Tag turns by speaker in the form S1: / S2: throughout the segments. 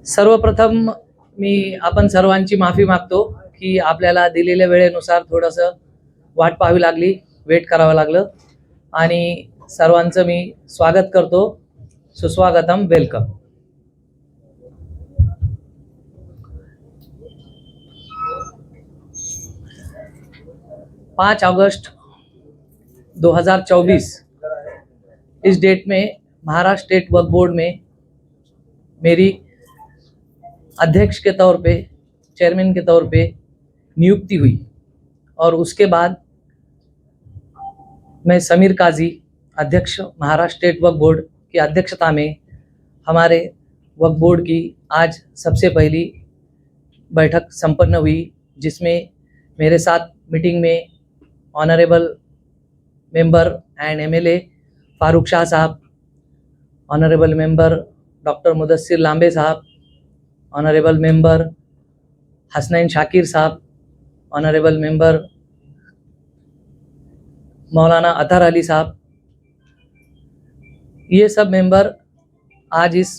S1: सर्वप्रथम मी आपण सर्वांची माफी मागतो की आपल्याला दिलेल्या वेळेनुसार थोडंसं वाट पाहावी लागली, वेट करावं लागलं आणि सर्वांचं मी स्वागत करतो. सुस्वागतम, वेलकम. 5 अगस्त 2024 इस डेट में महाराष्ट्र स्टेट वक्फ बोर्ड में मेरी अध्यक्ष के तौर पे, चेयरमैन के तौर पे नियुक्ति हुई और उसके बाद मैं समीर काजी, अध्यक्ष महाराष्ट्र स्टेट वक्फ बोर्ड की अध्यक्षता में हमारे वक्फ बोर्ड की आज सबसे पहली बैठक संपन्न हुई, जिसमें मेरे साथ मीटिंग में honourable member and MLA Farooq Shah साहब, ऑनरेबल मेंबर डॉक्टर मुदस्सिर लांबे साहब, ऑनरेबल मेंबर हसनैन शाकिर साहब, ऑनरेबल मेंबर मौलाना अतहर अली साहब, ये सब मेंबर आज इस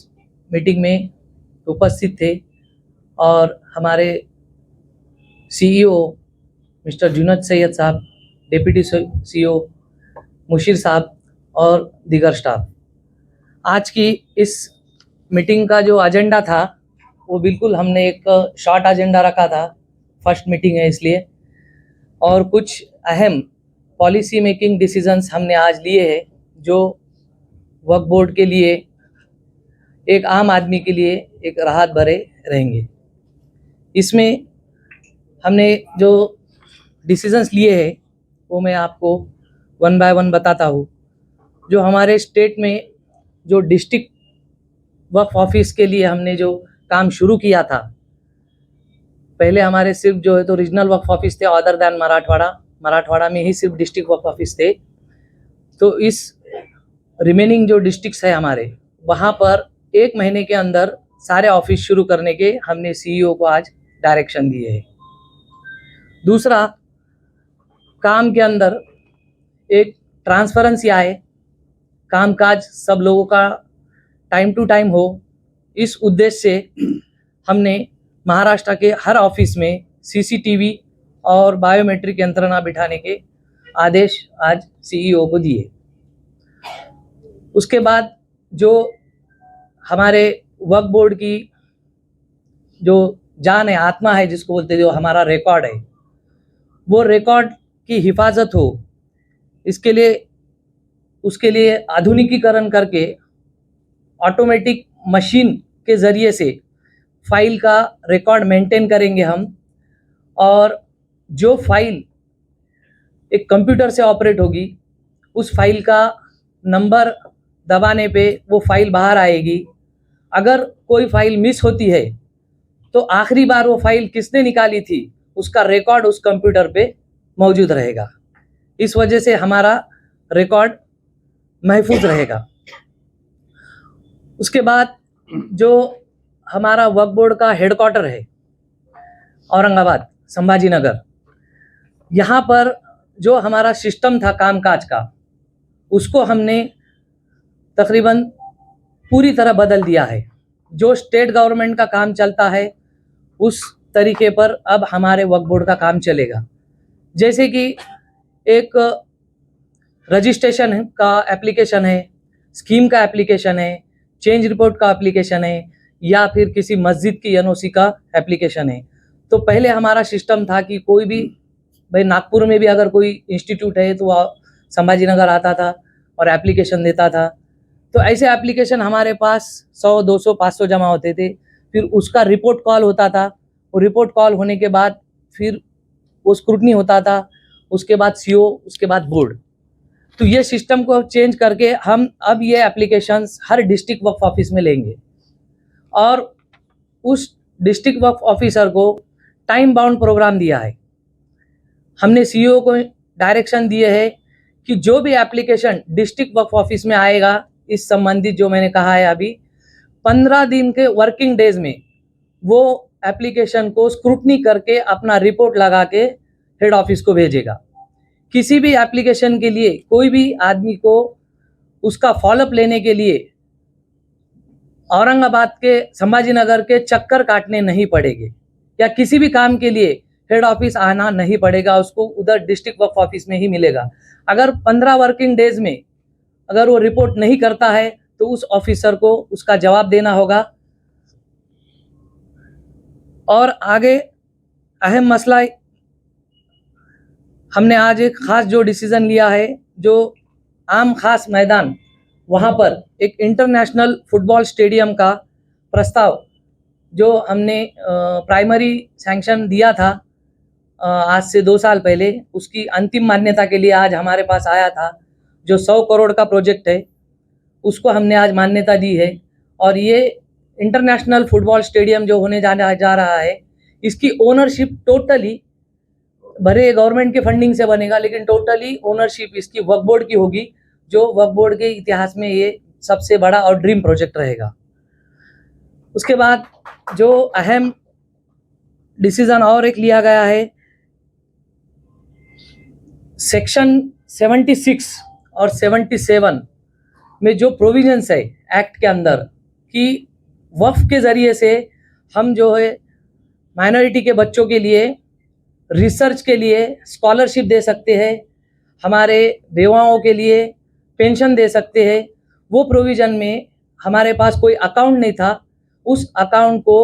S1: मीटिंग में उपस्थित थे और हमारे सीईओ मिस्टर जुनैद सैयद साहब, डिप्टी सीईओ मुशीर साहब और दीगर स्टाफ. आज की इस मीटिंग का जो एजेंडा था वो बिल्कुल हमने एक शॉर्ट एजेंडा रखा था, फर्स्ट मीटिंग है इसलिए, और कुछ अहम पॉलिसी मेकिंग डिसीजंस हमने आज लिए हैं जो वक्फ बोर्ड के लिए, एक आम आदमी के लिए एक राहत भरे रहेंगे. इसमें हमने जो डिसीजंस लिए हैं वो मैं आपको वन बाय वन बताता हूँ. जो हमारे स्टेट में जो डिस्ट्रिक्ट वक्फ ऑफिस के लिए हमने जो काम शुरू किया था, पहले हमारे सिर्फ जो है तो रीजनल वक्फ ऑफिस थे अदर दैन मराठवाड़ा में ही सिर्फ डिस्ट्रिक्ट वक्फ ऑफिस थे. तो इस रिमेनिंग जो डिस्ट्रिक्ट्स है हमारे, वहाँ पर 1 महीने के अंदर सारे ऑफिस शुरू करने के हमने सीईओ को आज डायरेक्शन दिए है. दूसरा, काम के अंदर एक ट्रांसपेरेंसी आए, कामकाज सब लोगों का टाइम टू टाइम हो, इस उद्देश्य से हमने महाराष्ट्र के हर ऑफिस में सीसीटीवी और बायोमेट्रिक यंत्रणा बिठाने के आदेश आज सीईओ को दिए. उसके बाद जो हमारे वक्फ बोर्ड की जो जान है, आत्मा है जिसको बोलते हैं, जो हमारा रिकॉर्ड है, वो रिकॉर्ड की हिफाजत हो, इसके लिए उसके लिए आधुनिकीकरण करके ऑटोमेटिक मशीन के ज़रिए से फाइल का रिकॉर्ड मेंटेन करेंगे हम. और जो फाइल एक कंप्यूटर से ऑपरेट होगी, उस फाइल का नंबर दबाने पे वो फाइल बाहर आएगी. अगर कोई फाइल मिस होती है तो आखिरी बार वो फाइल किसने निकाली थी उसका रिकॉर्ड उस कंप्यूटर पे मौजूद रहेगा. इस वजह से हमारा रिकॉर्ड महफूज रहेगा. उसके बाद जो हमारा वक्फ बोर्ड का हेडक्वार्टर है औरंगाबाद संभाजी नगर, यहाँ पर जो हमारा सिस्टम था कामकाज का, उसको हमने तकरीबन पूरी तरह बदल दिया है. जो स्टेट गवर्नमेंट का काम चलता है उस तरीके पर अब हमारे वक्फ बोर्ड का काम चलेगा. जैसे कि एक रजिस्ट्रेशन का एप्लीकेशन है, स्कीम का एप्लीकेशन है, चेंज रिपोर्ट का एप्लीकेशन है, या फिर किसी मस्जिद की एनओसी का एप्लीकेशन है. तो पहले हमारा सिस्टम था कि कोई भी, भाई नागपुर में भी अगर कोई इंस्टीट्यूट है तो वह संभाजी नगर आता था और एप्लीकेशन देता था. तो ऐसे एप्लीकेशन हमारे पास 100, 200, 500 जमा होते थे. फिर उसका रिपोर्ट कॉल होता था. वो रिपोर्ट कॉल होने के बाद फिर वो स्क्रूटनी होता था, उसके बाद सीओ, उसके बाद बोर्ड. तो ये सिस्टम को चेंज करके हम अब ये एप्लीकेशंस हर डिस्ट्रिक्ट वक्फ ऑफिस में लेंगे और उस डिस्ट्रिक्ट वक्फ ऑफिसर को टाइम बाउंड प्रोग्राम दिया है. हमने सीईओ को डायरेक्शन दिए है कि जो भी एप्लीकेशन डिस्ट्रिक्ट वक्फ ऑफिस में आएगा, इस संबंधित जो मैंने कहा है अभी, 15 दिन के वर्किंग डेज में वो एप्लीकेशन को स्क्रूटनी करके अपना रिपोर्ट लगा के हेड ऑफिस को भेजेगा. किसी भी एप्लीकेशन के लिए कोई भी आदमी को उसका फॉलोअप लेने के लिए औरंगाबाद के, संभाजी नगर के चक्कर काटने नहीं पड़ेंगे, या किसी भी काम के लिए हेड ऑफिस आना नहीं पड़ेगा, उसको उधर डिस्ट्रिक्ट वक्फ ऑफिस में ही मिलेगा। अगर 15 वर्किंग डेज में अगर वो रिपोर्ट नहीं करता है तो उस ऑफिसर को उसका जवाब देना होगा। और आगे अहम मसला, हमने आज एक खास जो डिसीजन लिया है, जो आम खास मैदान, वहाँ पर एक इंटरनेशनल फुटबॉल स्टेडियम का प्रस्ताव जो हमने प्राइमरी सैंक्शन दिया था आज से 2 साल पहले, उसकी अंतिम मान्यता के लिए आज हमारे पास आया था। जो 100 करोड़ का प्रोजेक्ट है उसको हमने आज मान्यता दी है। और ये इंटरनेशनल फुटबॉल स्टेडियम जो होने जा रहा है, इसकी ओनरशिप टोटली, भले गवर्नमेंट के फंडिंग से बनेगा लेकिन टोटली ओनरशिप इसकी वक्फ बोर्ड की होगी, जो वक्फ बोर्ड के इतिहास में ये सबसे बड़ा और ड्रीम प्रोजेक्ट रहेगा। उसके बाद जो अहम डिसीजन और एक लिया गया है, सेक्शन 76 और 77 में जो प्रोविजंस है एक्ट के अंदर, कि वक्फ के ज़रिए से हम जो है माइनॉरिटी के बच्चों के लिए रिसर्च के लिए स्कॉलरशिप दे सकते हैं, हमारे बेवाओं के लिए पेंशन दे सकते हैं। वो प्रोविज़न में हमारे पास कोई अकाउंट नहीं था, उस अकाउंट को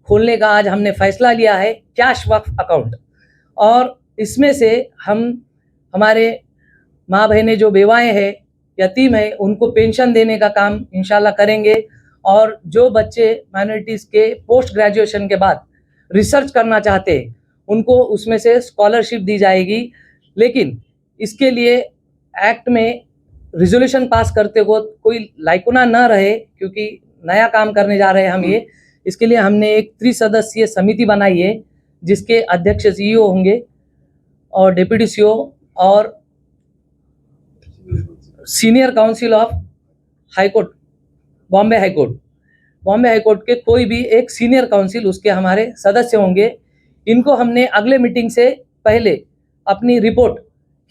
S1: खोलने का आज हमने फैसला लिया है, कैश वक्फ अकाउंट। और इसमें से हम हमारे माँ बहनें जो बेवाएं हैं, यतीम है, उनको पेंशन देने का काम इंशाल्लाह करेंगे। और जो बच्चे माइनॉरिटीज़ के पोस्ट ग्रेजुएशन के बाद रिसर्च करना चाहते हैं उनको उसमें से स्कॉलरशिप दी जाएगी। लेकिन इसके लिए एक्ट में रिजोल्यूशन पास करते वक्त कोई लाइकुना न रहे, क्योंकि नया काम करने जा रहे हैं हम ये, इसके लिए हमने एक त्रिसदस्यीय समिति बनाई है जिसके अध्यक्ष सीईओ होंगे और डिप्टी सीईओ और senior council of high court, Bombay high court के कोई भी एक सीनियर काउंसिल उसके हमारे सदस्य होंगे। इनको हमने अगले मीटिंग से पहले अपनी रिपोर्ट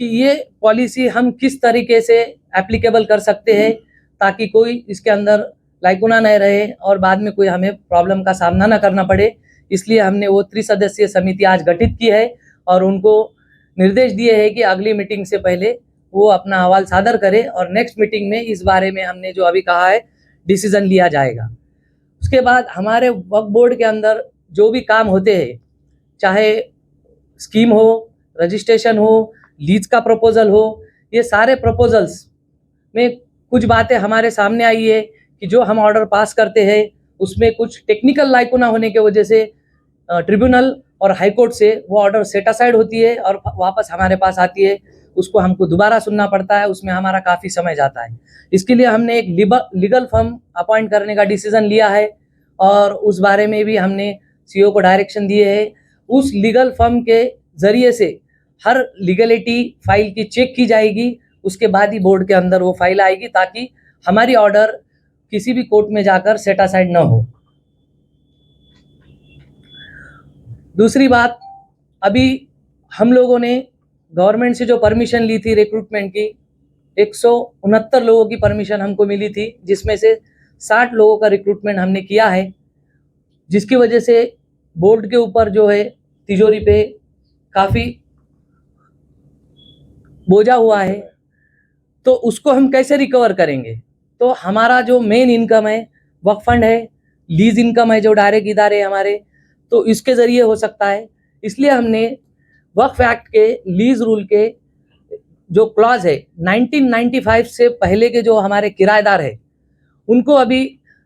S1: कि ये पॉलिसी हम किस तरीके से एप्लीकेबल कर सकते हैं ताकि कोई इसके अंदर लाइकुना नहीं रहे और बाद में कोई हमें प्रॉब्लम का सामना ना करना पड़े, इसलिए हमने वो त्रिसदस्यीय समिति आज गठित की है और उनको निर्देश दिए हैं कि अगली मीटिंग से पहले वो अपना अहवाल सादर करे और नेक्स्ट मीटिंग में इस बारे में हमने जो अभी कहा है डिसीजन लिया जाएगा। उसके बाद हमारे वक्फ बोर्ड के अंदर जो भी काम होते हैं, चाहे स्कीम हो, रजिस्ट्रेशन हो, लीज का प्रपोजल हो, ये सारे प्रपोजल्स में कुछ बातें हमारे सामने आई है कि जो हम ऑर्डर पास करते हैं उसमें कुछ टेक्निकल लाइकुना होने की वजह से ट्रिब्यूनल और हाई कोर्ट से वो ऑर्डर सेट असाइड होती है और वापस हमारे पास आती है, उसको हमको दोबारा सुनना पड़ता है, उसमें हमारा काफ़ी समय जाता है। इसके लिए हमने एक लीगल फर्म अपॉइंट करने का डिसीजन लिया है और उस बारे में भी हमने सीईओ को डायरेक्शन दिए है। उस लीगल फर्म के ज़रिए से हर लीगलिटी फाइल की चेक की जाएगी, उसके बाद ही बोर्ड के अंदर वो फाइल आएगी ताकि हमारी ऑर्डर किसी भी कोर्ट में जाकर सेट असाइड न हो। दूसरी बात, अभी हम लोगों ने गवर्नमेंट से जो परमिशन ली थी रिक्रूटमेंट की, 169 लोगों की परमिशन हमको मिली थी, जिसमें से 60 लोगों का रिक्रूटमेंट हमने किया है, जिसकी वजह से बोर्ड के ऊपर जो है तिजोरी पे काफ़ी बोझा हुआ है। तो उसको हम कैसे रिकवर करेंगे? तो हमारा जो मेन इनकम है वक्फ फंड है, लीज इनकम है जो डायरेक्ट इदारे हमारे, तो इसके ज़रिए हो सकता है। इसलिए हमने वक्फ एक्ट के लीज रूल के जो क्लॉज है 1995 से पहले के जो हमारे किराएदार है उनको अभी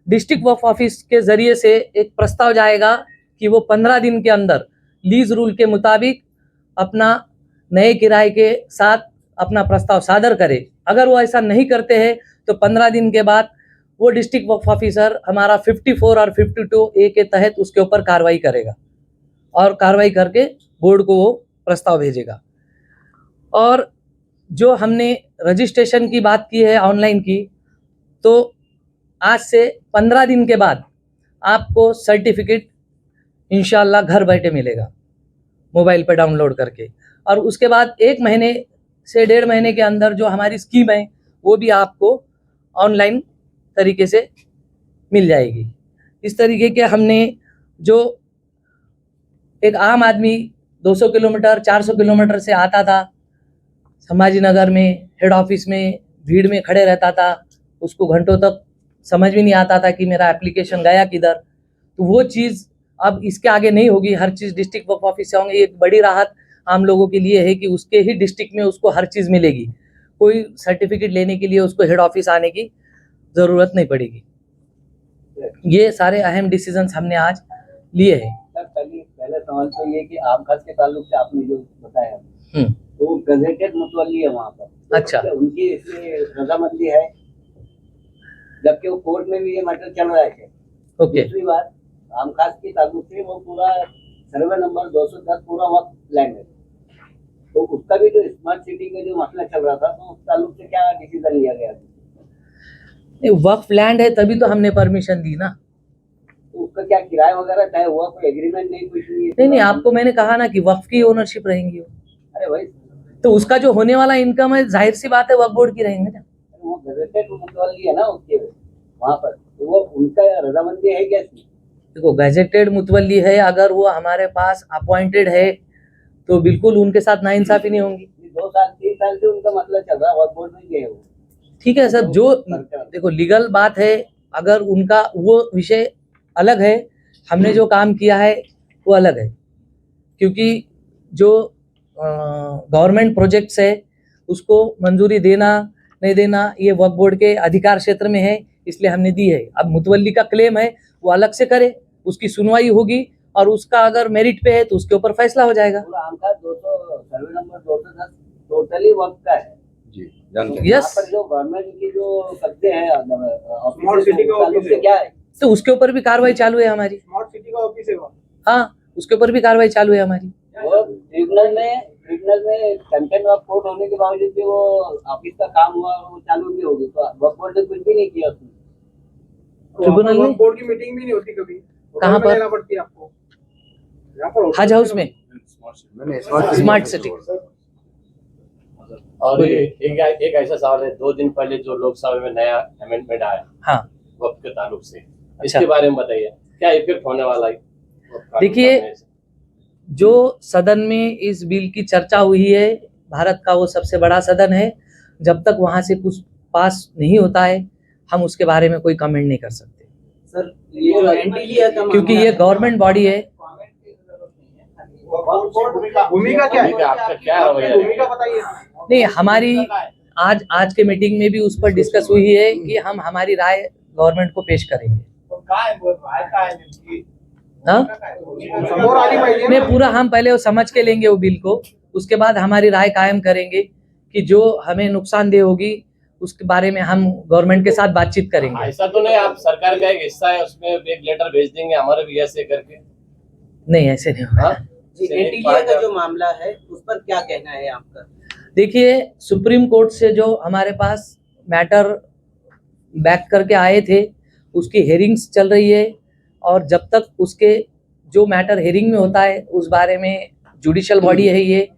S1: डिस्ट्रिक्ट वक्फ ऑफिस के ज़रिए से एक प्रस्ताव जाएगा कि वो 15 दिन के अंदर लीज रूल के मुताबिक अपना नए किराए के साथ अपना प्रस्ताव सादर करे। अगर वो ऐसा नहीं करते हैं तो 15 दिन के बाद वो डिस्ट्रिक्ट वक्फ ऑफिसर हमारा 54 और 52A के तहत उसके ऊपर कार्रवाई करेगा और कार्रवाई करके बोर्ड को वो प्रस्ताव भेजेगा। और जो हमने रजिस्ट्रेशन की बात की है ऑनलाइन की, तो आज से 15 दिन के बाद आपको सर्टिफिकेट इंशाल्लाह घर बैठे मिलेगा मोबाइल पर डाउनलोड करके, और उसके बाद 1 महीने से 1.5 महीने के अंदर जो हमारी स्कीम है वो भी आपको ऑनलाइन तरीके से मिल जाएगी। इस तरीके के हमने जो एक आम आदमी 200 किलोमीटर 400 किलोमीटर से आता था, संभाजी नगर में हेड ऑफिस में भीड़ में खड़े रहता था, उसको घंटों तक समझ भी नहीं आता था कि मेरा एप्लीकेशन गया किधर, तो वो चीज़ अब इसके आगे नहीं होगी। हर चीज़ डिस्ट्रिक्ट वर्क ऑफिस से होंगे। एक बड़ी राहत आम लोगों के लिए है कि उसके ही डिस्ट्रिक्ट में उसको हर चीज़ मिलेगी। कोई सर्टिफिकेट लेने के लिए उसको हेड ऑफिस आने की ज़रूरत नहीं पड़ेगी। ये सारे अहम डिसीजंस हमने आज लिए हैं।
S2: पहले सवाल तो ये कि आम खास के ताल्लुक से आपने जो बताया तो गजेटेड मुतवल्ली है वहाँ पर,
S1: अच्छा,
S2: तो उनकी इसमें रजामंदी है, जबकि वो कोर्ट में भी ये मैटर चल रहा है।
S1: ओके।
S2: दूसरी बात, आम खास के ताल्लुक से वो पूरा सर्वे नंबर 210 पूरा वक्त लैंड है, तो उसका भी जो स्मार्ट सिटी का जो मसला चल रहा था, तो उस ताल्लुक से क्या डिसीजन लिया गया?
S1: वक्फ लैंड है तभी तो हमने परमिशन दी ना।
S2: तो उसका क्या किराया वगैरह तय हुआ? कोई एग्रीमेंट नहीं, कुछ नहीं?
S1: नहीं, आपको मैंने कहा ना कि वक्फ की ओनरशिप रहेंगी वो।
S2: अरे भाई,
S1: तो उसका जो होने वाला इनकम है, जाहिर सी बात है वक्फ बोर्ड की रहेंगे ना।
S2: वो गजेटेड मुतवल्ली है ना उसके वहाँ पर, तो वो उनका रजामंदी है क्या?
S1: देखो, गजेटेड मुतवल्ली है, अगर वो हमारे पास अपॉइंटेड है तो बिल्कुल उनके साथ नाइंसाफी नहीं होंगी।
S2: 2 साल 3 साल से उनका मतलब चल रहा है, वक्फ बोर्ड में गए वो।
S1: ठीक है सर, जो देखो लीगल बात है, अगर उनका वो विषय अलग है, हमने जो काम किया है वो अलग है, क्योंकि जो गवर्नमेंट प्रोजेक्ट्स है उसको मंजूरी देना नहीं देना ये वक्फ बोर्ड के अधिकार क्षेत्र में है, इसलिए हमने दी है। अब मुतवल्ली का क्लेम है वो अलग से करे, उसकी सुनवाई होगी और उसका अगर मेरिट पे है तो उसके ऊपर फैसला हो जाएगा।
S2: पूरा आमका 200 सर्वे नंबर 210 टोटली वक्त का है
S3: जी,
S2: जानते
S1: हैं। यस,
S2: पर जो गवर्नमेंट की जो कब्जे हैं स्मार्ट सिटी का ऑफिस से क्या है,
S1: तो उसके ऊपर भी कार्रवाई चालू है हमारी।
S2: स्मार्ट सिटी का ऑफिस है वो।
S1: हाँ, उसके ऊपर भी कार्रवाई चालू है हमारी।
S2: वो ट्रिब्यूनल में कंटेंट ऑफ कोर्ट होने के बावजूद भी वो ऑफिस का काम हुआ और वो चालू भी होगी, तो वक्फ बोर्ड ने कुछ भी नहीं किया उसमें।
S1: ट्रिब्यूनल में
S4: बोर्ड की मीटिंग भी नहीं होती कभी,
S1: कहाँ पर?
S4: लेना पड़ती है आपको यहाँ पर
S1: हज हाउस में स्मार्ट सिटी।
S5: और एक ऐसा सवाल है, 2 दिन पहले जो लोकसभा में नया अमेंडमेंट आया,
S1: हाँ,
S5: वक्त के ताल्लुक से, इसके बारे में बताइए, क्या इफेक्ट होने वाला है?
S1: देखिए, जो सदन में इस बिल की चर्चा हुई है, भारत का वो सबसे बड़ा सदन है, जब तक वहां से कुछ पास नहीं होता है हम उसके बारे में कोई कमेंट नहीं कर सकते
S2: सर, ये जो एंटीलिया का
S1: क्योंकि ये गवर्नमेंट बॉडी है।
S4: भूमिका क्या है?
S5: आपका क्या है?
S4: भूमिका बताइए।
S1: नहीं, हमारी आज के मीटिंग में भी उस पर डिस्कस हुई है कि हम हमारी राय गवर्नमेंट को पेश करेंगे। हाँ, नहीं, पूरा हम पहले वो समझ के लेंगे वो बिल को, उसके बाद हमारी राय कायम करेंगे कि जो हमें नुकसानदेह होगी उसके बारे में हम गवर्नमेंट के साथ बातचीत करेंगे।
S5: ऐसा तो नहीं आप सरकार का एक हिस्सा है, उसमें एक लेटर भेज देंगे हमारे भी ऐसे करके?
S1: नहीं, ऐसे नहीं होगा।
S2: एंटीलिया का जो मामला है उस पर क्या कहना है आपका?
S1: देखिए, सुप्रीम कोर्ट से जो हमारे पास मैटर बैक करके आए थे उसकी हेयरिंग्स चल रही है, और जब तक उसके जो मैटर हेयरिंग में होता है उस बारे में जुडिशियल बॉडी है, ये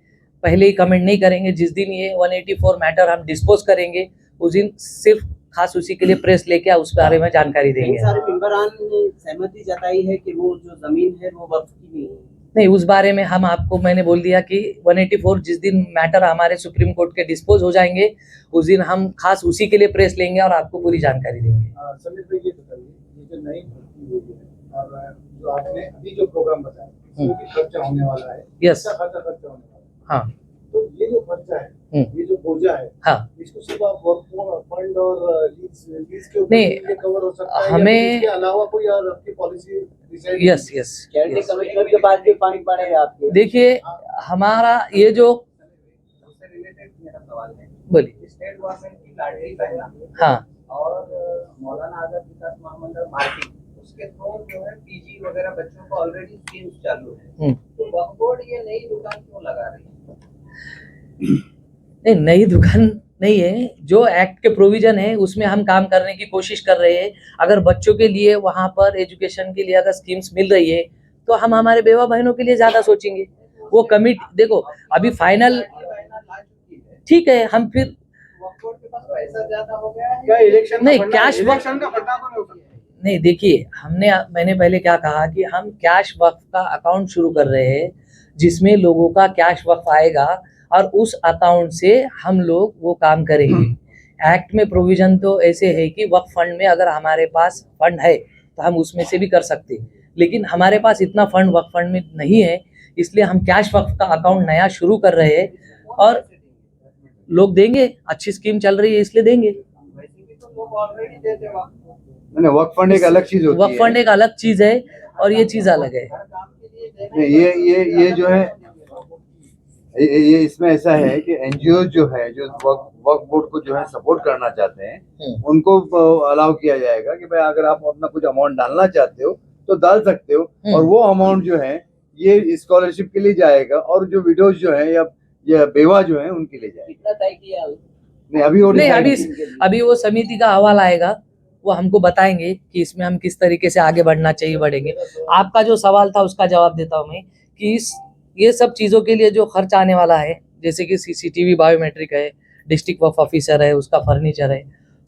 S1: पहले ही कमेंट नहीं करेंगे। जिस दिन ये 184 मैटर हम डिस्पोज करेंगे उस दिन सिर्फ खास उसी के लिए प्रेस लेके उस बारे में जानकारी देंगे।
S2: सारे मेंबरान ने सहमति जताई है कि वो जो जमीन है वो वक्फ की नहीं है।
S1: नहीं, उस बारे में हम आपको मैंने बोल दिया कि 184 जिस दिन मैटर हमारे सुप्रीम कोर्ट के डिस्पोज हो जाएंगे उस दिन हम खास उसी के लिए प्रेस लेंगे और आपको पूरी जानकारी देंगे।
S4: समीर भाई, ये बताइए, ये जो नई भर्ती हुई है और जो आपने अभी जो प्रोग्राम बताया उसमें खर्चा होने वाला है,
S1: यस,
S4: खर्चा होने वाला है,
S1: हाँ,
S4: तो ये जो खर्चा है, ये जो बोझा है,
S1: हाँ,
S4: इसको सिर्फ आप फंड और लीज के ऊपर
S1: नहीं,
S4: कवर हो सकता है
S1: हमें
S4: इसके अलावा कोई और आपकी policy?
S1: Yes, yes,
S2: charity commissioner के पास भी पानी पड़ेगा आपके।
S1: देखिए, हमारा ये जो
S2: रिलेटेड मेरा सवाल है,
S1: बोलिए।
S2: स्टेट गवर्नमेंट की लाडली बहना,
S1: हाँ,
S2: और मौलाना आजाद विकास महामंडल मार्केट, उसके थ्रू जो है पीजी वगैरह बच्चों को ऑलरेडी स्कीम्स चालू है, तो वक्फ बोर्ड ये नई दुकान क्यों लगा रही है?
S1: नहीं, नई दुकान नहीं है, जो एक्ट के प्रोविजन है उसमें हम काम करने की कोशिश कर रहे हैं। अगर बच्चों के लिए वहाँ पर एजुकेशन के लिए अगर स्कीम्स मिल रही है तो हम हमारे बेवा बहनों के लिए ज्यादा सोचेंगे। वो कमिटी देखो अभी फाइनल ठीक है, हम फिर
S2: वक्फ बोर्ड के पास पैसा ज्यादा हो गया है
S4: क्या इलेक्शन
S1: नहीं, कैश
S4: इलेक्शन का फंडा तो नहीं हो सकता?
S1: नहीं, देखिए मैंने पहले क्या कहा कि हम कैश वक्फ का अकाउंट शुरू कर रहे हैं, जिसमें लोगों का कैश वक्फ आएगा और उस अकाउंट से हम लोग वो काम करेंगे। एक्ट में प्रोविजन तो ऐसे है कि वक्फ फंड में अगर हमारे पास फंड है तो हम उसमें से भी कर सकते हैं, लेकिन हमारे पास इतना फंड वक्फ फंड में नहीं है, इसलिए हम कैश वक्फ का अकाउंट नया शुरू कर रहे हैं और लोग देंगे, अच्छी स्कीम चल रही है इसलिए देंगे।
S2: वैसे भी तो लोग ऑलरेडी देते वक्त
S3: नहीं, वक्फ फंड एक अलग चीज होती
S1: वक्फ फंड एक अलग चीज है और ये चीज अलग है।
S2: हर काम के लिए देने
S3: नहीं, ये जो है ये इसमें ऐसा है कि एनजीओ जो है जो वक्फ बोर्ड को जो है सपोर्ट करना चाहते हैं उनको अलाउ किया जाएगा कि भाई अगर आप अपना कुछ अमाउंट डालना चाहते हो तो डाल सकते हो, और वो अमाउंट जो है ये स्कॉलरशिप के लिए जाएगा और जो विडोज जो है या बेवा जो है उनके लिए जाएगा।
S2: कितना तय किया है?
S3: नहीं, अभी वो
S1: नहीं,
S3: decide
S1: अभी वो समिति का अहवाल आएगा, वो हमको बताएंगे कि इसमें हम किस तरीके से आगे बढ़ना चाहिए, बढ़ेंगे। आपका जो सवाल था उसका जवाब देता हूँ मैं कि ये सब चीज़ों के लिए जो खर्च आने वाला है, जैसे कि सीसीटीवी, बायोमेट्रिक है, डिस्ट्रिक्ट वक्फ ऑफिसर है, उसका फर्नीचर है,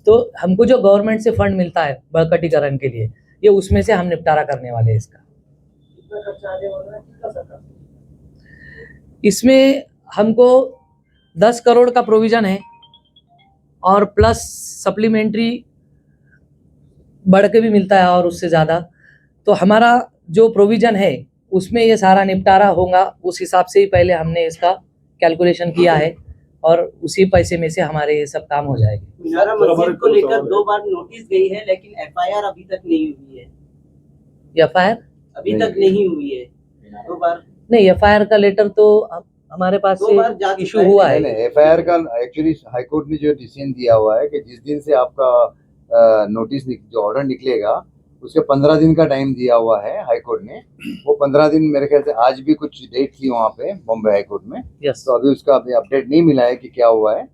S1: तो हमको जो गवर्नमेंट से फंड मिलता है बड़कटीकरण के लिए, ये उसमें से हम निपटारा करने वाले हैं इसका।
S2: कितना खर्चा आने वाला है, कितना सरकार?
S1: इसमें हमको 10 करोड़ का प्रोविजन है और प्लस सप्लीमेंट्री बढ़ के भी मिलता है और उससे ज़्यादा, तो हमारा जो प्रोविजन है उसमें ये सारा निपटारा होगा। उस हिसाब से ही पहले हमने इसका कैलकुलेशन किया है और उसी पैसे में से हमारे ये सब काम हो जाएंगे।
S6: मीनारा मस्जिद को लेकर 2 बार नोटिस गई है, लेकिन एफआईआर अभी तक नहीं हुई है।
S1: एफआईआर
S6: अभी तक नहीं हुई है। 2 बार
S1: नहीं, एफआईआर का लेटर तो हमारे पास
S6: 2 बार जा
S1: से इशू
S6: चुका है।
S1: हुआ है।
S3: नहीं, एफआईआर का एक्चुअली हाईकोर्ट ने जो डिसीजन दिया हुआ है कि जिस दिन से आपका नोटिस जो ऑर्डर निकलेगा उसके 15 दिन का टाइम दिया हुआ है हाईकोर्ट ने। वो 15 दिन मेरे ख्याल से आज भी कुछ डेट थी वहाँ पे बॉम्बे हाईकोर्ट में,
S1: यस,
S3: तो अभी उसका अभी अपडेट नहीं मिला है कि क्या हुआ है,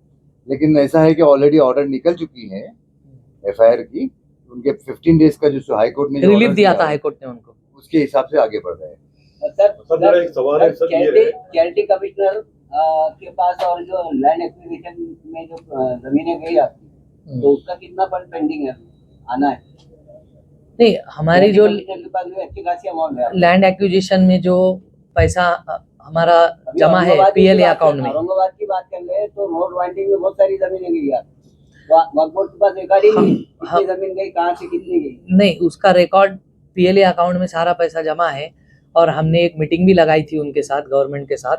S3: लेकिन ऐसा है कि ऑलरेडी ऑर्डर निकल चुकी है एफआईआर की। उनके 15 डेज का जो हाईकोर्ट ने
S1: रिलीफ दिया था हाईकोर्ट ने उनको,
S3: उसके हिसाब से आगे बढ़ रहे हैं।
S7: सर मेरा एक सवाल है सर, ये है
S6: कैरिटी कमिश्नर के पास और जो लैंड एक्विजिशन में जो जमीनें गई आपकी, तो उसका कितना फंड पेंडिंग है, आना है?
S1: नहीं, हमारी जो
S6: कमिश्नर के पास भी अच्छी खासी अमाउंट है।
S1: लैंड एक्विजिशन में जो पैसा हमारा
S6: अभी
S1: जमा है
S6: औरंगाबाद की
S1: पीएलए
S6: बात
S1: अकाउंट
S6: कर-
S1: में,
S6: औरंगाबाद की बात कर ले तो रोड वाइंडिंग में बहुत सारी जमीनें गई यार। वक्फ बोर्ड के पास रिकॉर्ड ही नहीं, कितनी जमीन गई, कहाँ से कितनी गई।
S1: नहीं, उसका रिकॉर्ड पीएलए अकाउंट में सारा पैसा जमा है और हमने एक मीटिंग भी लगाई थी उनके साथ, गवर्नमेंट के साथ,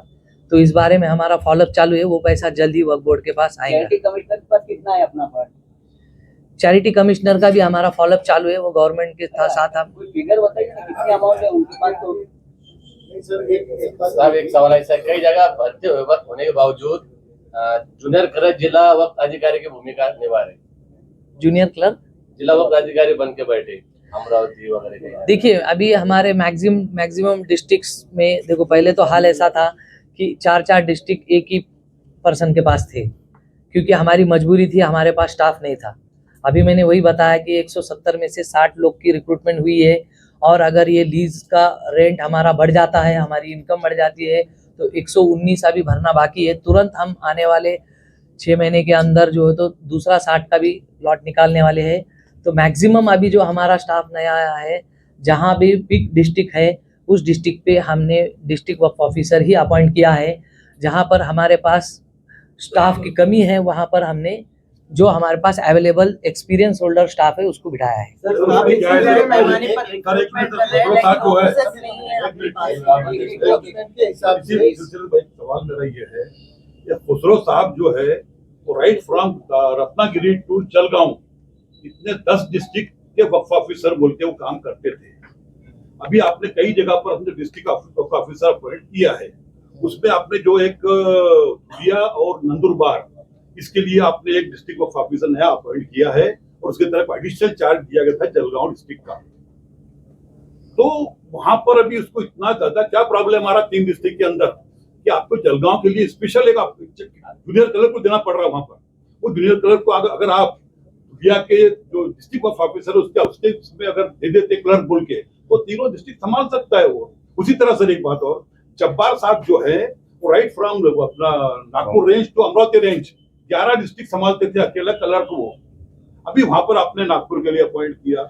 S1: तो इस बारे में हमारा फॉलोअप चालू है। वो पैसा जल्द ही वक्फ बोर्ड के पास आएगा।
S6: कैरिटी कमिश्नर के पास कितना है अपना फंड?
S1: चैरिटी कमिश्नर का भी हमारा फॉलोअप चालू है, वो गवर्नमेंट के साथ हम
S6: कोई फिगर बताइए कि कितनी अमाउंट है उनके पास। तो
S4: नहीं सर, एक बात
S5: साहब एक सवाल है सर, कई जगह भर्ती होने के बावजूद जूनियर क्लर्क जिला वक्त अधिकारी की भूमिका निभा रहे,
S1: जूनियर क्लर्क।
S5: जिला वक्त अधिकारी बन के बैठे अमरावती वगैरह के।
S1: देखिए, अभी हमारे मैक्सिमम डिस्ट्रिक्ट्स में देखो, पहले तो हाल ऐसा था कि 4 डिस्ट्रिक्ट एक ही पर्सन के पास थे, क्योंकि हमारी मजबूरी थी, हमारे पास स्टाफ नहीं था। अभी मैंने वही बताया कि 170 में से 60 लोग की रिक्रूटमेंट हुई है, और अगर ये लीज का रेंट हमारा बढ़ जाता है, हमारी इनकम बढ़ जाती है, तो 119 अभी भरना बाकी है। तुरंत हम आने वाले 6 महीने के अंदर जो है तो दूसरा 60 का भी लॉट निकालने वाले हैं। तो मैक्सिमम अभी जो हमारा स्टाफ नया आया है, जहाँ भी पिक डिस्ट्रिक्ट है उस डिस्ट्रिक्ट पे हमने डिस्ट्रिक्ट वक्फ ऑफिसर ही अपॉइंट किया है। जहाँ पर हमारे पास स्टाफ की कमी है, वहाँ पर हमने जो हमारे पास अवेलेबल एक्सपीरियंस होल्डर स्टाफ है उसको बिठाया है।
S6: सर,
S7: सर,
S6: आप
S7: अभी क्या है,
S6: इतने बड़े
S7: सर,
S6: पैमाने पर
S7: सर, एक
S6: रिक्रूटमेंट
S7: मिनट,
S6: कर रहे हैं,
S7: सर,
S6: लेकिन
S7: जो है,
S6: ऑफिसर्स नहीं है आपके पास।
S4: के हिसाब
S7: इसी
S4: से
S7: सिलसिले में एक सवाल मेरा ये है, ये खुसरो साहब जो है वो right from Ratnagiri to Jalgaon इतने 10 डिस्ट्रिक्ट के वक्फ ऑफिसर बोल के वो काम करते थे। अभी आपने कई जगह पर हमने डिस्ट्रिक्ट वक्फ ऑफिसर अपॉइंट किया है, उसमें आपने जो एक दिया और नंदुरबार, इसके लिए आपने एक डिस्ट्रिक्ट वक्फ ऑफिसर नया अपॉइंट किया है, और उसके तरफ एडिशनल चार्ज दिया गया था जलगांव डिस्ट्रिक्ट का। तो वहां पर अभी उसको इतना ज्यादा क्या प्रॉब्लम आ रहा 3 डिस्ट्रिक्ट के अंदर कि आपको जलगांव के लिए स्पेशल एक जूनियर क्लर्क को देना पड़ रहा है वहां पर। वो जूनियर क्लर्क को अगर आप दिया के जो डिस्ट्रिक्ट वक्फ ऑफिसर उसके में अगर दे देते क्लर्क बोल के, तो तीनों डिस्ट्रिक्ट संभाल सकता है वो। उसी तरह से एक बात और, जब्बार साहब जो है वो राइट फ्रॉम अपना Nagpur range to Amravati range 11 district संभालते थे अकेला क्लर्क वो। अभी वहां पर आपने नागपुर के लिए अपॉइंट किया,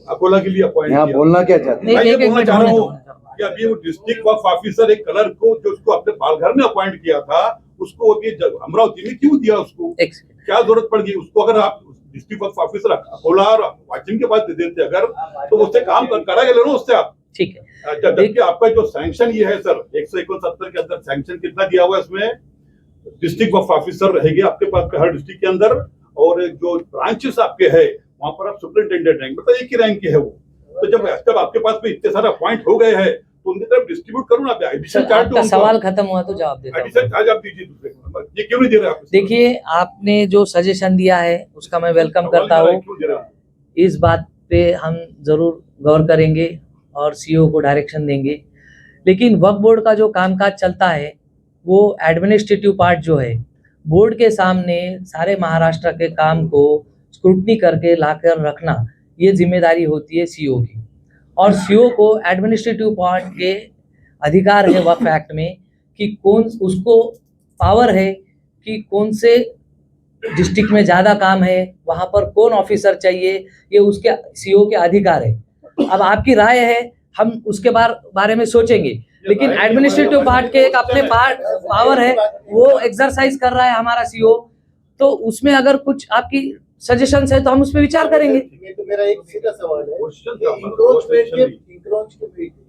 S7: अकोला के लिए अपॉइंट
S3: यहाँ
S7: किया।
S3: बोलना क्या चाहते हैं?
S1: नहीं,
S7: मैं ये
S1: एक- एक
S7: बोलना
S1: मिनट
S7: चाह रहा
S1: होने
S7: हूँ
S1: दो।
S7: कि अभी वो डिस्ट्रिक्ट वक्फ ऑफिसर एक कलर को जो उसको अपने पालघर में अपॉइंट किया था, उसको अभी अमरावती में क्यों दिया उसको?
S1: एक सेकंड।
S7: क्या जरूरत पड़ गई उसको? अगर आप डिस्ट्रिक्ट वक्फ ऑफिसर अकोला और वाचिम के पास दे देते अगर, तो उससे काम करा गया ना उससे आप।
S1: ठीक है,
S7: अच्छा, जबकि आपका जो सैंक्शन ये है सर 169 के अंदर सैंक्शन कितना दिया हुआ है इसमें? डिस्ट्रिक्ट वक्फ ऑफिसर रहेंगे आपके पास हर डिस्ट्रिक्ट के अंदर, और जो ब्रांचेस आपके है वहां पर आप सुपरिटेंडेंट रैंक, मतलब एक ही रैंक के है वो। तो जब आपके पास में इतने सारे अपॉइंट हो गए हैं तो उनकी तरफ डिस्ट्रीब्यूट करो ना, एडिशनल
S1: सर
S7: चार्ज
S1: आपका सवाल खत्म हुआ तो जवाब देता हूँ।
S7: एडिशनल चार्ज आप दीजिए दूसरे को, ये क्यों नहीं दे रहे आप?
S1: देखिए, आपने जो सजेशन दिया है उसका मैं वेलकम करता हूँ।
S7: क्यों दे रहे हैं?
S1: इस बात पे हम जरूर गौर करेंगे और सीईओ को डायरेक्शन देंगे। लेकिन वक्फ बोर्ड का जो कामकाज चलता है वो एडमिनिस्ट्रेटिव पार्ट जो है, बोर्ड के सामने सारे महाराष्ट्र के काम को स्क्रूटनी करके लाकर रखना, ये जिम्मेदारी होती है सीईओ की। और सीईओ को एडमिनिस्ट्रेटिव पार्ट के अधिकार है वक्फ एक्ट में कि कौन उसको पावर है कि कौन से डिस्ट्रिक्ट में ज़्यादा काम है, वहाँ पर कौन ऑफिसर चाहिए, ये उसके सीईओ के अधिकार है। अब आपकी राय है, हम उसके बारे में सोचेंगे, लेकिन एडमिनिस्ट्रेटिव पार्ट के एक अपने पावर है, वो एक्सरसाइज कर रहा है हमारा सीईओ। तो उसमें अगर कुछ आपकी सजेशंस है तो हम उस पर विचार करेंगे।
S4: ये तो मेरा एक सीधा सवाल है
S7: Question
S4: कि
S7: था हमारा,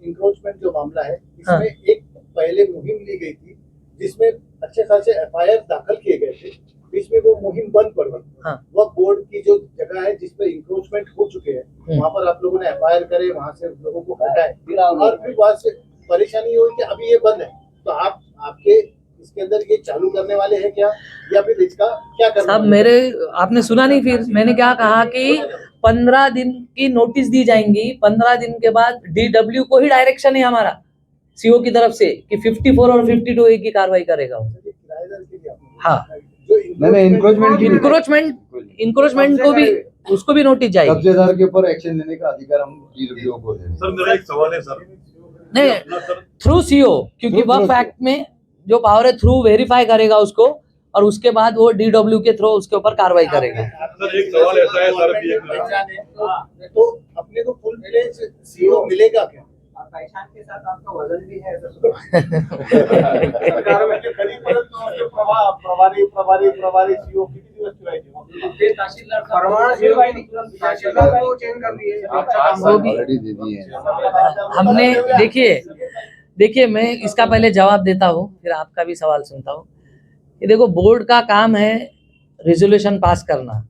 S4: इंक्रोचमेंट जो मामला है,
S1: हाँ।
S4: इसमें एक पहले मुहिम ली गई थी जिसमें अच्छे खासे एफआईआर दाखिल किए गए थे, बीच में वो मुहिम बंद पड़ गई।
S1: हाँ।
S4: वक्फ बोर्ड की जो जगह है जिसपे इंक्रोचमेंट हो चुके हैं, वहां पर आप लोगों ने एफआईआर करे, वहां से लोगों को हटाए, और फिर वहां से परेशानी हुई कि अभी ये बंद है। तो आपके इसके अंदर ये चालू करने वाले हैं क्या, या फिर इसका क्या करना?
S1: साहब मेरे आपने सुना नहीं, फिर मैंने क्या कहा कि 15 दिन की नोटिस दी जाएंगी, 15 दिन के बाद DW को ही डायरेक्शन है हमारा सीईओ की तरफ से कि 54 और 52A की कार्रवाई करेगा वो।
S4: किराएदार के लिए आपने-
S1: हाँ,
S4: जो
S3: नहीं, इंक्रोचमेंट
S1: इंक्रोचमेंट को भी, उसको भी नोटिस जाएगी।
S3: कब्जेदार के ऊपर एक्शन लेने का अधिकार हम डीडब्ल्यू को दे रहे हैं।
S7: सर मेरा एक सवाल है सर,
S1: नहीं,
S7: अपना सर
S1: थ्रू सीईओ, क्योंकि
S3: Through
S1: वक्फ
S3: CEO।
S1: एक्ट में जो पावर है थ्रू वेरीफाई करेगा उसको, और उसके बाद वो DW के थ्रू उसके ऊपर कार्रवाई करेगा।
S7: सर एक सवाल ऐसा है सर, अभी एक मिनट।
S4: पहचान है, तो अपने को फुल फ्लेज सीईओ मिलेगा क्या?
S2: पहचान के साथ आपका वजन भी है सर।
S4: सरकार में जो खरी पडत नव्हते, प्रभारी सीईओ किती दिवस ठेवायचे?
S2: ते तहसीलदार तहसीलदार को चेंज कर दिए।
S1: वो भी
S3: ऑलरेडी दे दिए हैं।
S1: हमने देखिए मैं इसका पहले जवाब देता हूँ, फिर आपका भी सवाल सुनता हूँ। ये देखो, बोर्ड का काम है रेजोल्यूशन पास करना,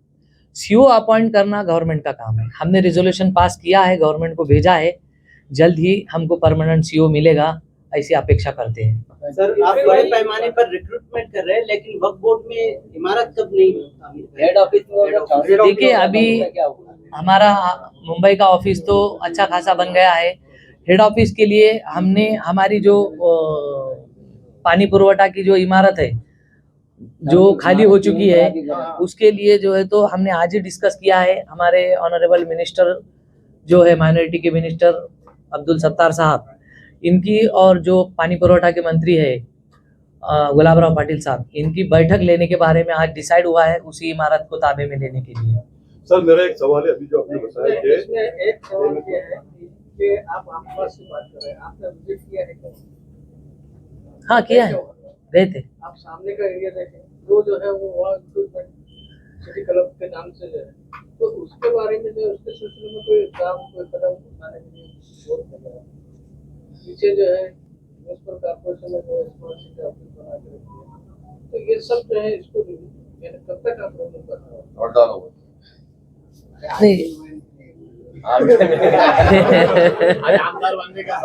S1: सीईओ अपॉइंट करना गवर्नमेंट का काम है। हमने रेजोल्यूशन पास किया है, गवर्नमेंट को भेजा है, जल्द ही हमको परमानेंट सीईओ मिलेगा, ऐसी अपेक्षा करते हैं।
S6: सर आप बड़े पैमाने पर रिक्रूटमेंट कर रहे हैं, लेकिन वक्फ बोर्ड में इमारत कब नहीं, हेड ऑफिस में
S1: देखिए, अभी हमारा मुंबई का ऑफिस तो अच्छा खासा बन गया है। हेड ऑफिस के लिए हमने हमारी जो पानी पुरवठा की जो इमारत है जो खाली हो चुकी है, उसके लिए जो है तो हमने आज ही डिस्कस किया है। हमारे ऑनरेबल मिनिस्टर जो है, माइनॉरिटी के मिनिस्टर अब्दुल सत्तार साहब, इनकी और जो पानी पुरवठा के मंत्री है गुलाबराव पाटिल साहब, इनकी बैठक लेने के बारे में आज डिसाइड हुआ है उसी इमारत को ताबे में लेने के लिए।
S7: सर मेरा एक सवाल है, अभी जो आपने बताया कि
S2: इसमें एक सवाल ये है कि आप आसपास से बात कर रहे हैं, आपने विजिट किया है क्या?
S1: हाँ, किया है, गए थे।
S2: आप सामने का एरिया देखें, जो है वो वहाँ सिटी क्लब के नाम से जो है, तो उसके बारे में जो उसके सिलसिले में कोई काम, कोई कदम उठाने के लिए शोध कर रहा है। पीछे जो है म्यूनिसिपल कॉर्पोरेशन में जो है स्मार्ट सिटी ऑफिस बना के रखी है, तो ये सब जो है इसको यानी कब तक आप लोग कर रहे हो?
S5: नोट डाउन हो
S1: नहीं,
S5: आज आमदार बनने का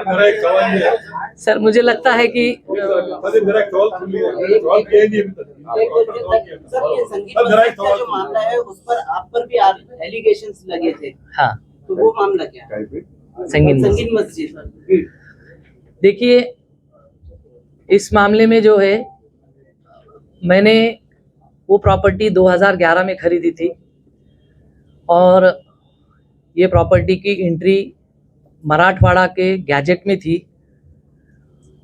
S7: मेरा एक सवाल ये है।
S1: सर मुझे लगता है कि
S7: सर मेरा एक सवाल सुन लीजिए, सवाल किया ही नहीं अभी तक।
S6: सर ये संगीत
S7: सर, मेरा एक
S6: मस्जिद का
S7: सवाल
S6: जो
S7: सुनिए।
S6: मामला है उस पर आप पर भी एलिगेशंस लगे थे,
S1: हाँ,
S6: तो वो मामला क्या है?
S3: कहीं पे
S1: संगीन मस्जिद।
S6: मस्जिद
S1: देखिए, इस मामले में जो है, मैंने वो प्रॉपर्टी 2011 में खरीदी थी और ये प्रॉपर्टी की एंट्री मराठवाड़ा के गैजेट में थी,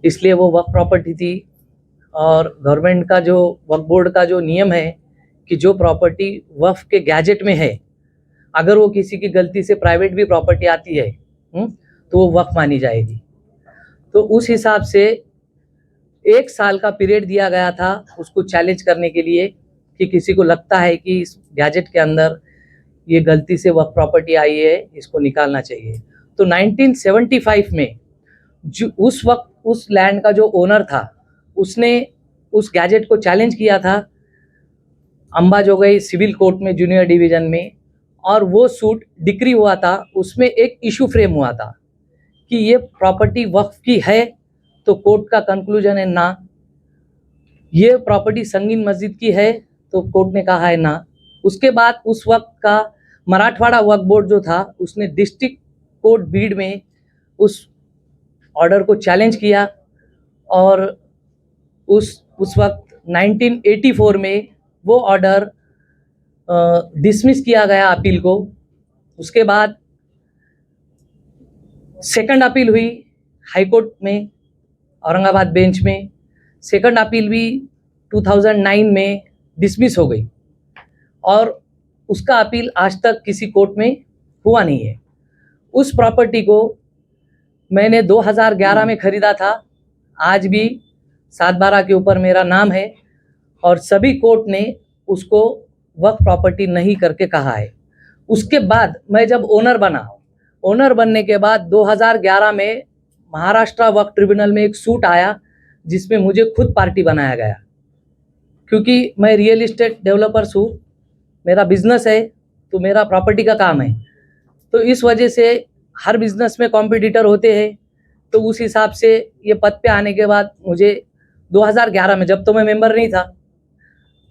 S1: इसलिए वो वक्फ प्रॉपर्टी थी। और गवर्नमेंट का जो वक्फ बोर्ड का जो नियम है कि जो प्रॉपर्टी वक्फ के गैजेट में है, अगर वो किसी की गलती से प्राइवेट भी प्रॉपर्टी आती है तो वो वक्फ मानी जाएगी। तो उस हिसाब से 1 साल का पीरियड दिया गया था उसको चैलेंज करने के लिए कि किसी को लगता है कि इस गैजेट के अंदर ये गलती से वक्फ प्रॉपर्टी आई है, इसको निकालना चाहिए। तो 1975 में जो उस वक्त उस लैंड का जो ओनर था उसने उस गैजेट को चैलेंज किया था अंबाजोगाई सिविल कोर्ट में जूनियर डिवीज़न में, और वो सूट डिक्री हुआ था। उसमें एक इशू फ्रेम हुआ था कि ये प्रॉपर्टी वक्फ की है, तो कोर्ट का कंक्लूजन है ना। ये प्रॉपर्टी संगीन मस्जिद की है, तो कोर्ट ने कहा है ना। उसके बाद उस वक्त का मराठवाड़ा वक्फ बोर्ड जो था उसने डिस्ट्रिक्ट कोर्ट बीड में उस ऑर्डर को चैलेंज किया, और उस वक्त 1984 में वो ऑर्डर डिसमिस किया गया अपील को। उसके बाद सेकंड अपील हुई हाई कोर्ट में औरंगाबाद बेंच में। सेकंड अपील भी 2009 में डिसमिस हो गई, और उसका अपील आज तक किसी कोर्ट में हुआ नहीं है। उस प्रॉपर्टी को मैंने 2011 में ख़रीदा था। आज भी 7/12 के ऊपर मेरा नाम है, और सभी कोर्ट ने उसको वक्फ प्रॉपर्टी नहीं करके कहा है। उसके बाद मैं जब ओनर बनने के बाद 2011 में महाराष्ट्र वक्फ ट्रिब्यूनल में एक सूट आया जिसमें मुझे खुद पार्टी बनाया गया, क्योंकि मैं रियल इस्टेट डेवलपर्स हूँ, मेरा बिजनेस है, तो मेरा प्रॉपर्टी का काम है। तो इस वजह से हर बिजनेस में कॉम्पिटिटर होते हैं, तो उस हिसाब से ये पद पे आने के बाद मुझे 2011 में, जब तो मैं मेंबर नहीं था,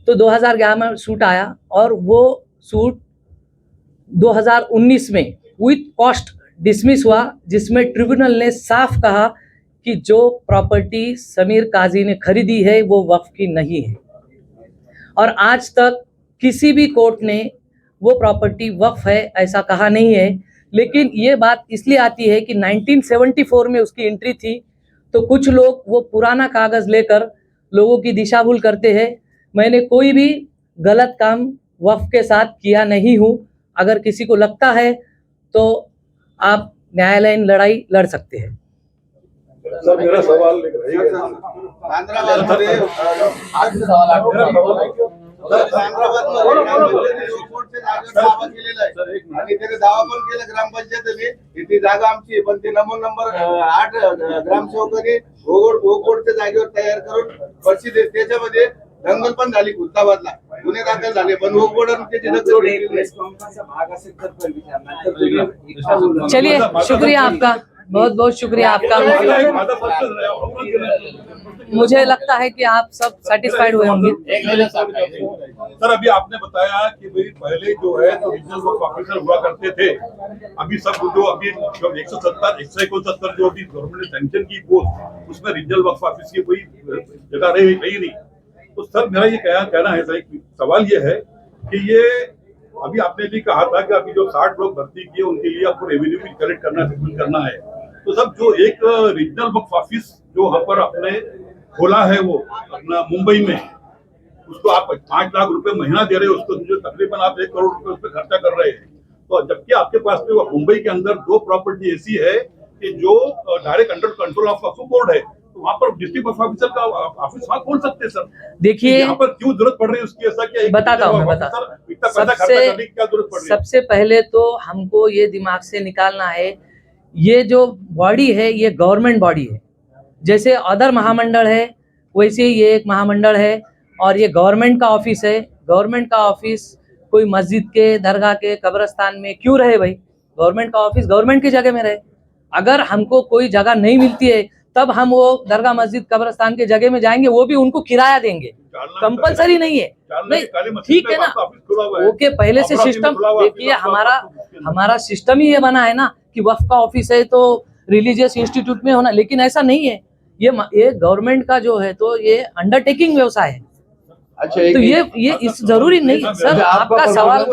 S1: तो 2011 में सूट आया, और वो सूट 2019 में विथ कॉस्ट डिसमिस हुआ, जिसमें ट्रिब्यूनल ने साफ कहा कि जो प्रॉपर्टी समीर काजी ने खरीदी है वो वक्फ की नहीं है। और आज तक किसी भी कोर्ट ने वो प्रॉपर्टी वक्फ है ऐसा कहा नहीं है। लेकिन ये बात इसलिए आती है कि 1974 में उसकी एंट्री थी, तो कुछ लोग वो पुराना कागज़ लेकर लोगों की दिशा भूल करते हैं। मैंने कोई भी गलत काम वक्फ के साथ किया नहीं हूँ। अगर किसी को लगता है तो आप न्यायालयीन लड़ाई लड़ सकते हैं।
S7: सर मेरा सवाल
S4: आणि त्याने दावा पण केला ग्रामपंचायतीने की ती जागा आमची आहे, पण ते नंबर 8 ग्रामसेवकांनी भोगोडच्या जागेवर तयार करून पर्ची देत, त्याच्यामध्ये दंगल पण झाली खुलताबादला, गुन्हे दाखल झाले, पण भोगोडन त्याची दखल घेतली नाही।
S1: चलिए, शुक्रिया आपका, बहुत बहुत शुक्रिया आपका। मुझे लगता है कि आप सब सेटिस्फाइड हुए होंगे।
S7: सर अभी आपने बताया कि भाई पहले जो है तो रीजनल वक्फ ऑफिसर हुआ करते थे, अभी सब जो 169 जो अभी गवर्नमेंट ने सैंक्शन की पोस्ट, उसमें रीजनल वक्फ ऑफिस की कोई जगह रही नहीं। तो सर मेरा ये कहना है, सवाल ये है कि ये अभी आपने भी कहा था कि अभी जो 60 लोग भर्ती किए उनके लिए आपको रेवेन्यू भी कलेक्ट करना है। तो सब जो एक रीजनल वक्फ ऑफिस जो वहाँ पर आपने खोला है वो अपना मुंबई में, उसको आप 5 लाख रुपए महीना दे रहे हो, उसको जो तकरीबन आप 1 करोड़ रुपए उस पर खर्चा कर रहे हैं। तो जबकि आपके पास में मुंबई के अंदर 2 प्रॉपर्टी ऐसी है कि जो direct under control of Waqf board है, तो वहाँ पर डिस्ट्रिक्ट वक्फ ऑफिसर का ऑफिस वहाँ खोल सकते हैं। सर
S1: देखिए,
S7: यहाँ पर क्यों जरूरत पड़ रही है उसकी, ऐसा क्या
S1: बताता हूँ मैं, सबसे पहले तो हमको ये दिमाग से निकालना है, ये जो बॉडी है ये गवर्नमेंट बॉडी है। जैसे अदर महामंडल है वैसे ही ये एक महामंडल है, और ये गवर्नमेंट का ऑफिस है। गवर्नमेंट का ऑफिस कोई मस्जिद के, दरगाह के, कब्रिस्तान में क्यों रहे भाई? गवर्नमेंट का ऑफिस गवर्नमेंट की जगह में रहे। अगर हमको कोई जगह नहीं मिलती है तब हम वो दरगाह, मस्जिद, कब्रिस्तान के जगह में जाएंगे, वो भी उनको किराया देंगे, कंपलसरी नहीं है। नहीं, ठीक है ना, ओके, पहले से सिस्टम देखिए, हमारा सिस्टम ही ये बना है ना कि वक्फ का ऑफिस है तो रिलीजियस इंस्टीट्यूट में होना, लेकिन ऐसा नहीं है। ये गवर्नमेंट का जो है तो ये अंडरटेकिंग व्यवसाय है।
S3: अच्छा,
S1: तो ये इस जरूरी नहीं है। सर आपका सवाल,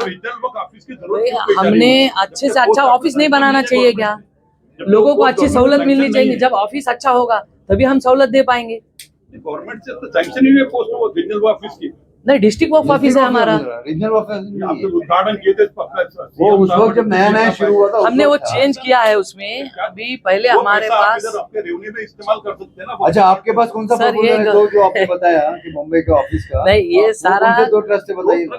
S1: हमने अच्छे से अच्छा ऑफिस नहीं बनाना चाहिए क्या? लोगों को अच्छी सहूलत मिलनी चाहिए। जब ऑफिस अच्छा होगा तभी हम सहूलत दे पाएंगे।
S7: गवर्नमेंट से तो सैंक्शन हुई है पोस्ट वो रीजनल ऑफिस की।
S1: नहीं, डिस्ट्रिक्ट वर्क ऑफिस है हमारा।
S3: रीजनल ऑफिस
S7: आपने उद्घाटन किए थे
S3: वो उस वक्त जब नया नया शुरू हुआ था उस
S1: हमने वो
S3: वक्त था।
S1: चेंज किया है उसमें। अभी पहले
S7: वो
S1: हमारे
S7: पैसा आप
S1: पास
S7: इधर अपने रेवेन्यू में इस्तेमाल कर सकते हैं ना।
S3: अच्छा, आपके पास कौन सा
S1: सर,
S3: प्रपोजल
S1: ये
S3: है जो आपने बताया कि मुंबई के ऑफिस का?
S1: नहीं, ये
S3: वो
S1: सारा-
S3: कौन से दो ट्रस्ट से बताइए ना।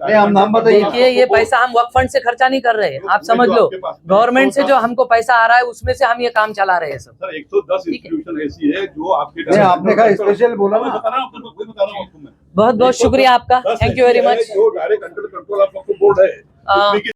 S3: नहीं, हम नाम बताइए।
S1: देखिए, ये पैसा हम वक्फ फंड से खर्चा नहीं कर रहे हैं, आप समझ लो। गवर्नमेंट से जो हमको पैसा आ रहा है उसमें से हम ये काम चला रहे हैं सब।
S7: सर 110 इंस्टीट्यूशन ऐसी है जो आपके
S3: नहीं, आपने कहा स्पेशल बोला ना।
S7: बता रहा हूँ आपको, वही बता रहा हूँ आपको मैं।
S1: बहुत बहुत शुक्रिया आपका,
S7: 110
S1: थैंक यू वेरी
S7: ऐसी है
S1: मच।
S7: जो direct under control of Waqf board है।
S1: आ,
S7: उसमें की